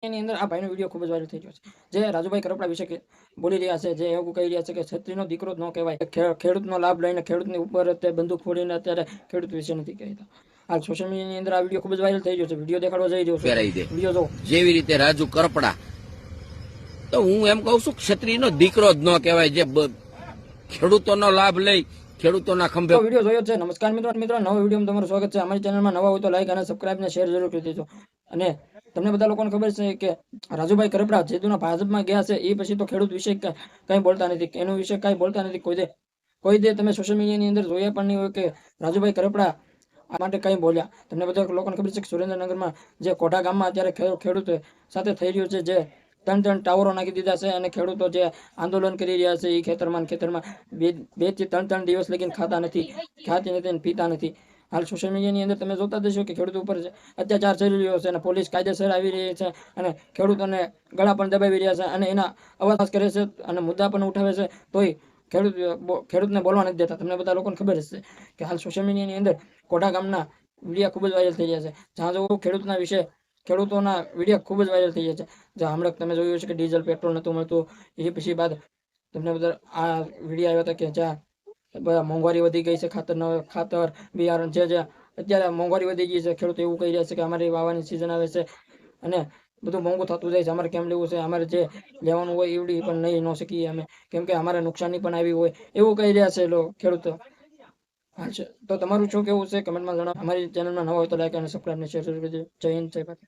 એની અંદર આ ભાઈનો વિડીયો ખૂબ જ વાયરલ થઈ ગયો છે, જે રાજુભાઈ કરપડા વિશે બોલી રહ્યા છે, જે એવું કહી રહ્યા છે કે છત્રીનો દીકરો જ ન કહેવાય, ખેડૂતનો લાભ લઈને ખેડૂતની ઉપર તે બંદૂક ફોડીને અત્યારે ખેડૂત વિશે નથી કહેતા. હાલ સોશિયલ મીડિયાની અંદર આ વિડીયો ખૂબ જ વાયરલ થઈ ગયો છે. વિડીયો દેખાડવા જઈ રહ્યો છું, વિડીયો જો. જેવી રીતે રાજુ કરપડા, તો હું એમ કહું છું ક્ષત્રિયનો દીકરો જ ન કહેવાય, જે ખેડૂતોનો લાભ લઈ ખેડૂતોના ખંભે. વિડીયો જોયો છે. નમસ્કાર મિત્રો, નવો વિડીયોમાં તમારું સ્વાગત છે. અમારી ચેનલમાં નવા હોય તો લાઈક અને સબસ્ક્રાઇબ ને શેર જરૂર કરી દેજો. અને તમને બધા લોકોને ખબર છે કે રાજુભાઈ કરપડા જેતુના ભાજપમાં ગયા છે એ પછી તો ખેડૂત વિશે કંઈ બોલતા નથી, એનું વિશે કંઈ બોલતા નથી કોઈ દે તમે સોશિયલ મીડિયાની અંદર જોયા પણ નહીં હોય કે રાજુભાઈ કરપડા આ માટે કંઈ બોલ્યા. તમને બધા લોકોને ખબર છે કે સુરેન્દ્રનગરમાં જે કોઠા ગામમાં અત્યારે ખેડૂત સાથે થઈ રહ્યું છે, જે 3 ટાવરો નાખી દીધા છે અને ખેડૂતો જે આંદોલન કરી રહ્યા છે એ ખેતરમાં 2 થી 3 દિવસ લગીને ખાતી નથી અને પીતા નથી. હાલ સોશિયલ મીડિયાની અંદર તમે જોતા જશો કે ખેડૂતો ઉપર અત્યાચાર થઈ રહ્યો છે અને પોલીસ કાયદેસર આવી રહી છે અને ખેડૂતોને ગળા પણ દબાવી રહ્યા છે અને એના અવાજ કરે છે અને મુદ્દા પણ ઉઠાવે છે, તોય ખેડૂતને બોલવા નથી દેતા. તમને બધા લોકોને ખબર હશે કે હાલ સોશિયલ મીડિયાની અંદર કોઠા ગામના વિડીયો ખૂબ જ વાયરલ થઈ રહ્યા છે, જ્યાં જો ખેડૂતોના વિડીયો ખૂબ જ વાયરલ થઈ ગયા છે. જ્યાં હમણાં તમે જોયું છે કે ડીઝલ પેટ્રોલ નહોતું મળતું, એ પછી બાદ તમને બધા આ વિડીયો આવ્યા હતા કે જ્યાં મોંઘવારી વધી ગઈ છે, ખાતર બિયારણ છે, જ્યાં અત્યારે મોંઘવારી વધી ગઈ છે. ખેડૂતો એવું કહી રહ્યા છે કે અમારી વાવવાની સિઝન આવે છે અને બધું મોંઘું થતું જાય છે, અમારે કેમ લેવું છે, અમારે જે લેવાનું હોય એવડી પણ નહીં ન શકીએ અમે, કેમ કે અમારે નુકસાની પણ આવી હોય, એવું કહી રહ્યા છે ખેડૂતો. તો તમારું શું કેવું છે કમેન્ટમાં જણાવો. અમારી ચેનલમાં નવા હોય તો લાઈક અને સબસ્ક્રાઇબ ને શેર જરૂર કરજો. જય હિન્દ, જય ભારત.